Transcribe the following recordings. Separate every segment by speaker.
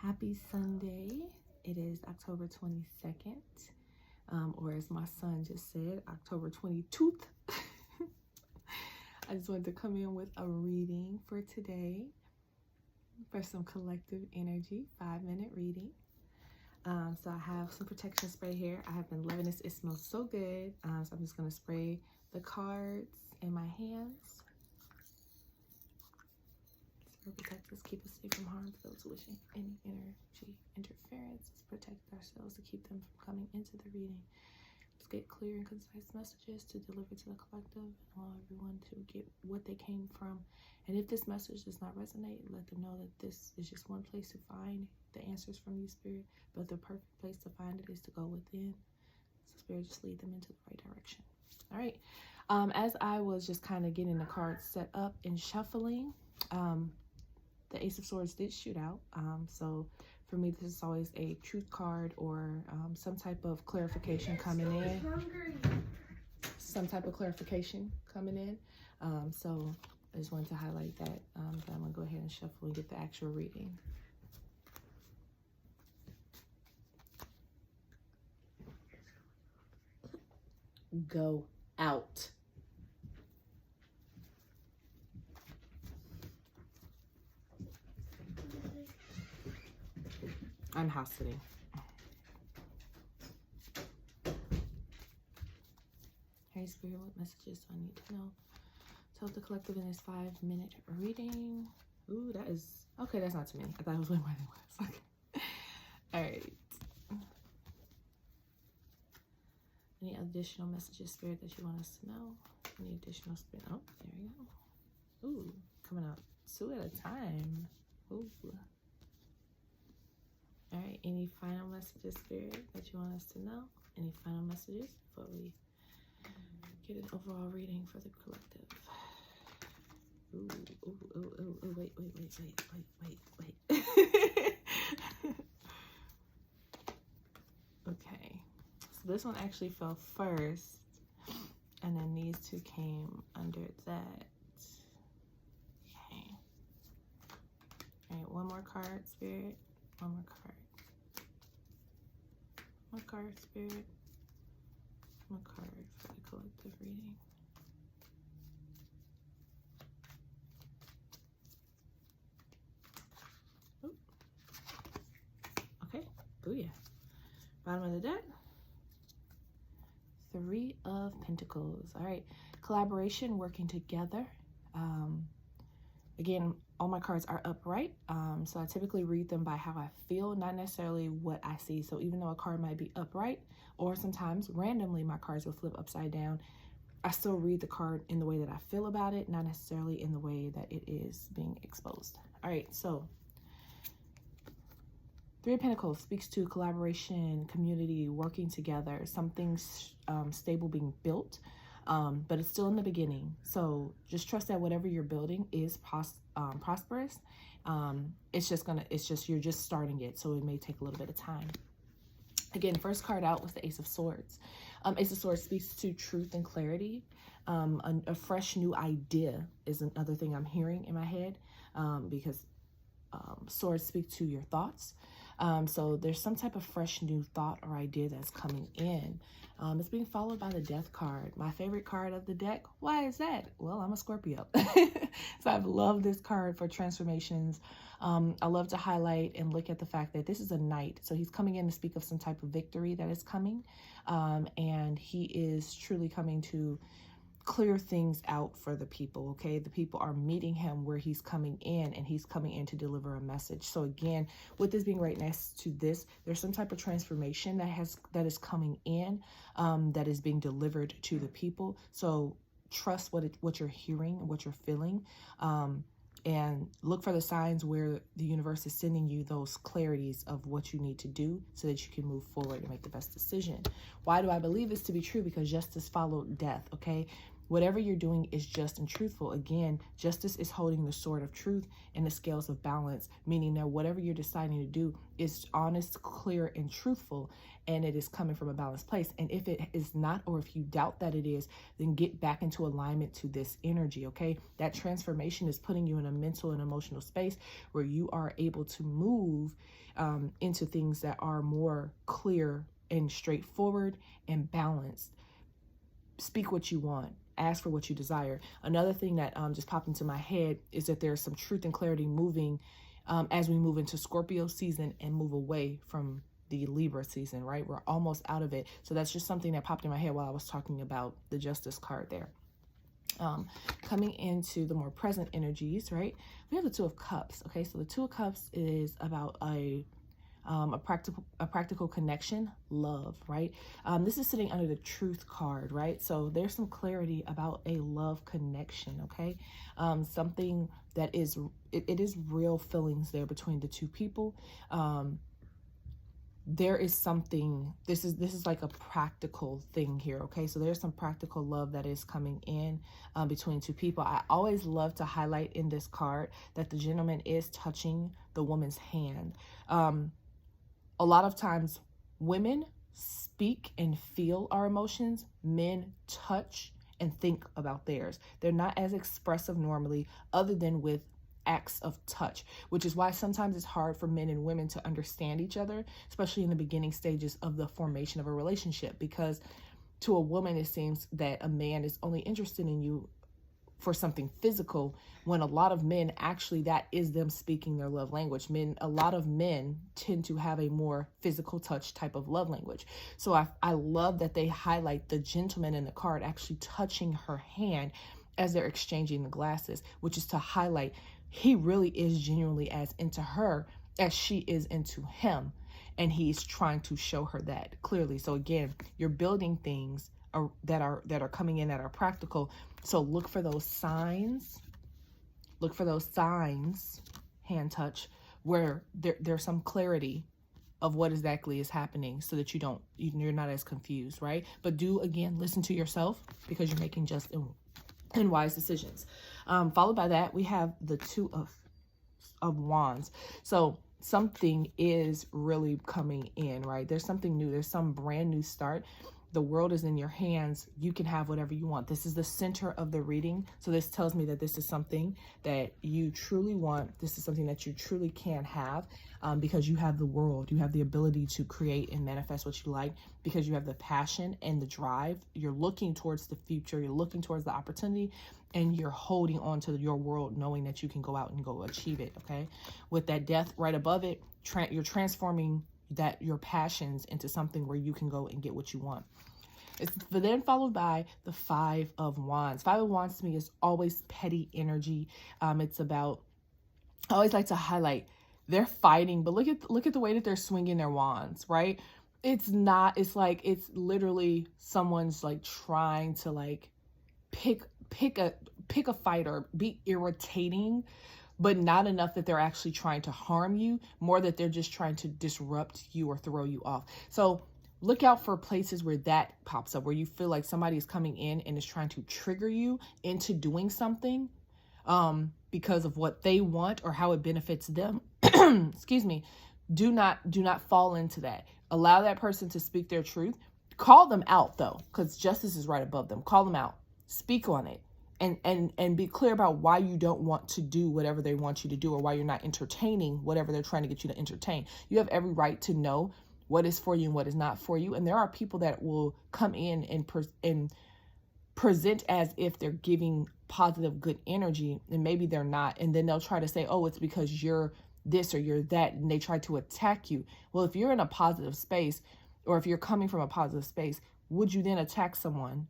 Speaker 1: Happy Sunday. It is October 22nd, or as my son just said, October 22nd. I just wanted to come in with a reading for today for some collective energy, 5-minute reading. So I have some protection spray here. I have been loving this. It smells so good. So I'm just going to spray the cards in my hands. Protect us, keep us safe from harm to those wishing any energy interference. Let's protect ourselves to keep them from coming into the reading. Let's get clear and concise messages to deliver to the collective and allow everyone to get what they came from. And if this message does not resonate, let them know that this is just one place to find the answers from you, Spirit, but the perfect place to find it is to go within. So Spirit, just lead them into the right direction. All right. As I was just kind of getting the cards set up and shuffling, the Ace of Swords did shoot out. So for me, this is always a truth card or some type of clarification coming in. Some type of clarification coming in. So I just wanted to highlight that. But I'm going to go ahead and shuffle and get the actual reading. Go out. I'm house sitting. Hey Spirit, what messages do I need to know? Tell the collective in this 5-minute reading. Ooh, that is okay. That's not too many. I thought it was way more than it was. Okay. All right. Any additional messages, Spirit, that you want us to know? Any additional Spirit? Oh, there we go. Ooh, coming out 2 at a time. Ooh. All right, any final messages, Spirit, that you want us to know? Any final messages before we get an overall reading for the collective? Ooh, wait. Okay, so this one actually fell first, and then these two came under that. Okay. All right, one more card, Spirit. One more card. One card, Spirit. One card for the collective reading. Ooh. Okay, booyah. Bottom of the deck. 3 of Pentacles. All right, collaboration, working together. Again, all my cards are upright, so I typically read them by how I feel, not necessarily what I see. So even though a card might be upright, or sometimes randomly my cards will flip upside down, I still read the card in the way that I feel about it, not necessarily in the way that it is being exposed. All right, so 3 of Pentacles speaks to collaboration, community, working together, something stable being built. But it's still in the beginning. So just trust that whatever you're building is prosperous. You're just starting it. So it may take a little bit of time. Again, first card out was the Ace of Swords. Ace of Swords speaks to truth and clarity. A fresh new idea is another thing I'm hearing in my head, because swords speak to your thoughts. So there's some type of fresh new thought or idea that's coming in. It's being followed by the Death card, my favorite card of the deck. Why is that? Well, I'm a Scorpio. So I've loved this card for transformations. I love to highlight and look at the fact that this is a knight. So he's coming in to speak of some type of victory that is coming. And he is truly coming to clear things out for the people. Okay, the people are meeting him where he's coming in, and he's coming in to deliver a message. So again, with this being right next to this, there's some type of transformation that is coming in, that is being delivered to the people. So trust what you're hearing, what you're feeling, and look for the signs where the universe is sending you those clarities of what you need to do so that you can move forward and make the best decision. Why do I believe this to be true? Because justice followed death. Okay, whatever you're doing is just and truthful. Again, justice is holding the sword of truth and the scales of balance, meaning that whatever you're deciding to do is honest, clear, and truthful, and it is coming from a balanced place. And if it is not, or if you doubt that it is, then get back into alignment to this energy, okay? That transformation is putting you in a mental and emotional space where you are able to move into things that are more clear and straightforward and balanced. Speak what you want. Ask for what you desire. Another thing that just popped into my head is that there's some truth and clarity moving as we move into Scorpio season and move away from the Libra season, right? We're almost out of it. So that's just something that popped in my head while I was talking about the Justice card there. Coming into the more present energies, right? We have the Two of Cups. Okay, so the Two of Cups is about a practical connection, love, right? This is sitting under the Truth card, right? So there's some clarity about a love connection, okay? Something that is, it is real feelings there between the two people. There is something, this is like a practical thing here, okay? So there's some practical love that is coming in between two people. I always love to highlight in this card that the gentleman is touching the woman's hand. A lot of times women speak and feel our emotions, men touch and think about theirs. They're not as expressive normally other than with acts of touch, which is why sometimes it's hard for men and women to understand each other, especially in the beginning stages of the formation of a relationship, because to a woman, it seems that a man is only interested in you for something physical, when a lot of men, actually, that is them speaking their love language. A lot of men tend to have a more physical touch type of love language. So I love that they highlight the gentleman in the card actually touching her hand as they're exchanging the glasses, which is to highlight he really is genuinely as into her as she is into him. And he's trying to show her that clearly. So again, you're building things that are coming in that are practical. So look for those signs. Look for those signs, hand touch, where there's some clarity of what exactly is happening, so that you're not as confused, right? But do, again, listen to yourself, because you're making just and wise decisions. Followed by that, we have the Two of Wands. So something is really coming in, right? There's something new. There's some brand new start. The world is in your hands. You can have whatever you want. This is the center of the reading. So this tells me that this is something that you truly want. This is something that you truly can have, because you have the world. You have the ability to create and manifest what you like, because you have the passion and the drive. You're looking towards the future. You're looking towards the opportunity, and you're holding on to your world, knowing that you can go out and go achieve it, okay? With that Death right above it, you're transforming your passions into something where you can go and get what you want. It's then followed by the Five of Wands. Five of Wands to me is always petty energy. It's about, I always like to highlight, they're fighting, but look at the way that they're swinging their wands, right? It's literally someone's like trying to like pick a fight or be irritating, but not enough that they're actually trying to harm you, more that they're just trying to disrupt you or throw you off. So look out for places where that pops up, where you feel like somebody is coming in and is trying to trigger you into doing something because of what they want or how it benefits them. Excuse me. Do not fall into that. Allow that person to speak their truth. Call them out, though, because justice is right above them. Call them out. Speak on it. And be clear about why you don't want to do whatever they want you to do, or why you're not entertaining whatever they're trying to get you to entertain. You have every right to know what is for you and what is not for you. And there are people that will come in and present as if they're giving positive, good energy, and maybe they're not. And then they'll try to say, oh, it's because you're this or you're that, and they try to attack you. Well, if you're in a positive space, or if you're coming from a positive space, would you then attack someone?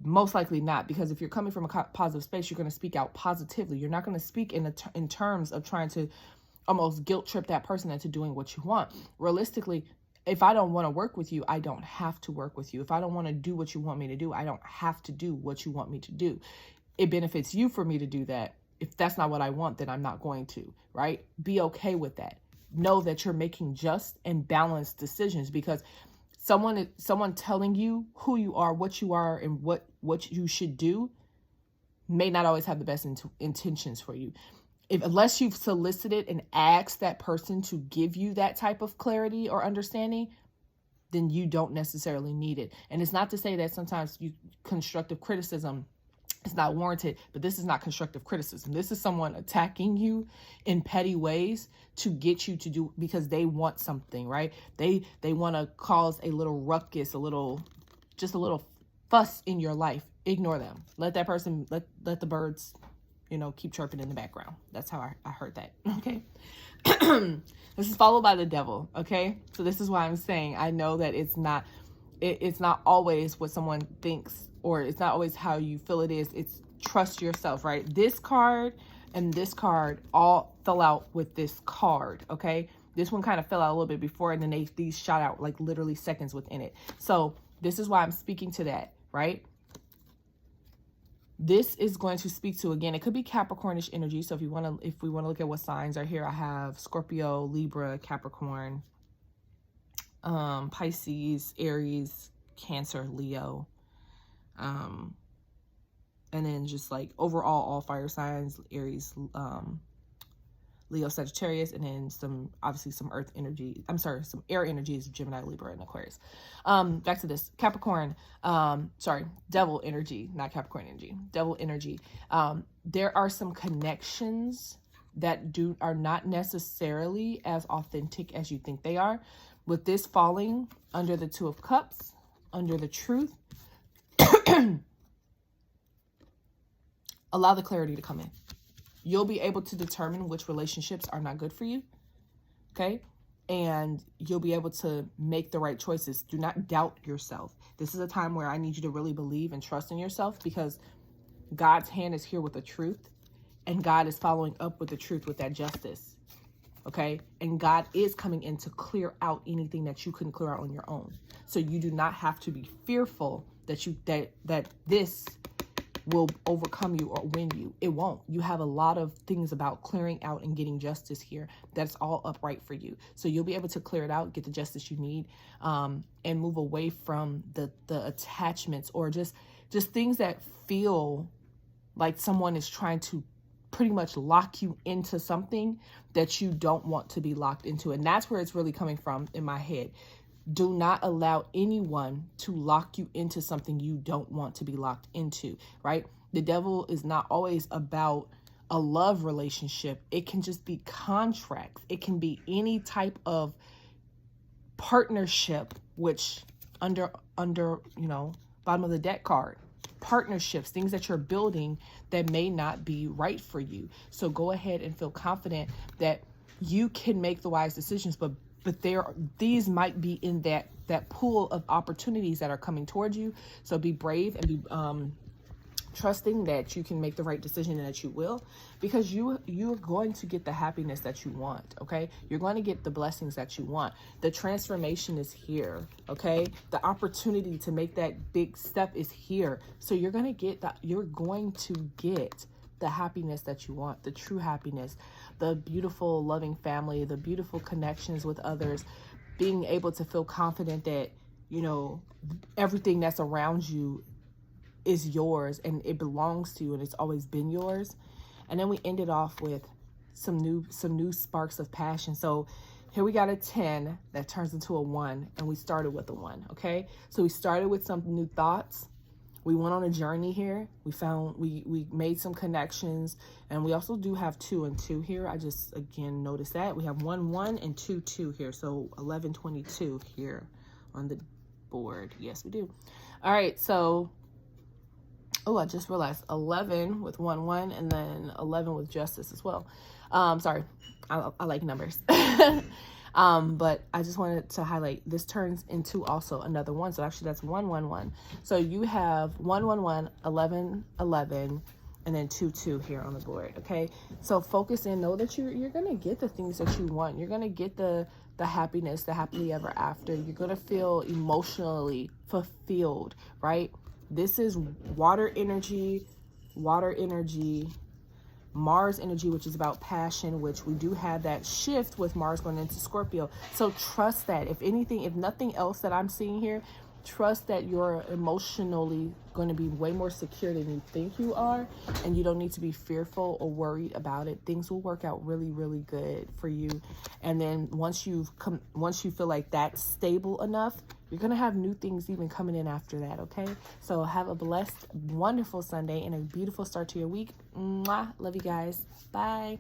Speaker 1: Most likely not, because if you're coming from a positive space, you're going to speak out positively. You're not going to speak in terms of trying to almost guilt trip that person into doing what you want. Realistically, if I don't want to work with you, I don't have to work with you. If I don't want to do what you want me to do, I don't have to do what you want me to do. It benefits you for me to do that. If that's not what I want, then I'm not going to, right? Be okay with that. Know that you're making just and balanced decisions, because someone telling you who you are, and what you should do may not always have the best intentions for you. Unless you've solicited and asked that person to give you that type of clarity or understanding, then you don't necessarily need it. And it's not to say that sometimes constructive criticism is not warranted, but this is not constructive criticism. This is someone attacking you in petty ways to get you to do, because they want something, right? They want to cause a little ruckus, just a little fuss in your life. Ignore them. Let that person, let the birds, keep chirping in the background. That's how I heard that. Okay. This is followed by the devil. Okay. So this is why I'm saying, I know that it's not always what someone thinks, or it's not always how you feel it is. It's trust yourself, right? This card and this card all fell out with this card. Okay. This one kind of fell out a little bit before, and then these shot out like literally seconds within it. So this is why I'm speaking to that, right? This is going to speak to, again, it could be Capricornish energy. So if we want to look at what signs are here, I have Scorpio, Libra, Capricorn, Pisces, Aries, Cancer, Leo, and then just like overall all fire signs, Aries, Leo, Sagittarius, and then obviously some earth energy. Some air energies, Gemini, Libra, and Aquarius. Back to this Capricorn, devil energy, not Capricorn energy, devil energy. There are some connections that are not necessarily as authentic as you think they are. With this falling under the Two of Cups, under the truth, allow the clarity to come in. You'll be able to determine which relationships are not good for you. Okay. And you'll be able to make the right choices. Do not doubt yourself. This is a time where I need you to really believe and trust in yourself, because God's hand is here with the truth, and God is following up with the truth with that justice. Okay. And God is coming in to clear out anything that you couldn't clear out on your own. So you do not have to be fearful that this will overcome you or win you. It won't. You have a lot of things about clearing out and getting justice here that's all upright for you. So you'll be able to clear it out, get the justice you need, and move away from the attachments or just things that feel like someone is trying to pretty much lock you into something that you don't want to be locked into. And that's where it's really coming from in my head. Do not allow anyone to lock you into something you don't want to be locked into, right? The devil is not always about a love relationship. It can just be contracts. It can be any type of partnership, which under bottom of the deck card, partnerships, things that you're building that may not be right for you. So go ahead and feel confident that you can make the wise decisions, but these might be in that pool of opportunities that are coming towards you. So be brave and be trusting that you can make the right decision and that you will, because you're going to get the happiness that you want. Okay. You're going to get the blessings that you want. The transformation is here. Okay. The opportunity to make that big step is here. So you're going to get the happiness that you want, the true happiness, the beautiful, loving family, the beautiful connections with others, being able to feel confident that, everything that's around you is yours and it belongs to you and it's always been yours. And then we ended off with some new sparks of passion. So here we got a 10 that turns into a 1, and we started with a 1. Okay. So we started with some new thoughts. We went on a journey here. We made some connections, and we also do have 2 and 2 here. I just, again, noticed that we have 1, 1 and 2, 2 here. So 11, 22 here on the board. Yes, we do. All right. So, I just realized 11 with 1, 1, and then 11 with justice as well. Sorry. I like numbers. But I just wanted to highlight this turns into also another 1. So actually that's 1, 1, 1. So you have 1, 1, 1, 11, 11, and then 2, 2 here on the board. Okay. So focus in, know that you're going to get the things that you want. You're going to get the happiness, the happily ever after. You're going to feel emotionally fulfilled, right? This is water energy, Mars energy, which is about passion, which we do have that shift with Mars going into Scorpio. So trust that. If anything, if nothing else that I'm seeing here, trust that you're emotionally going to be way more secure than you think you are, and you don't need to be fearful or worried about it. Things will work out really, really good for you. And then once you feel like that's stable enough, you're going to have new things even coming in after that, okay? So have a blessed, wonderful Sunday and a beautiful start to your week. Mwah. Love you guys. Bye.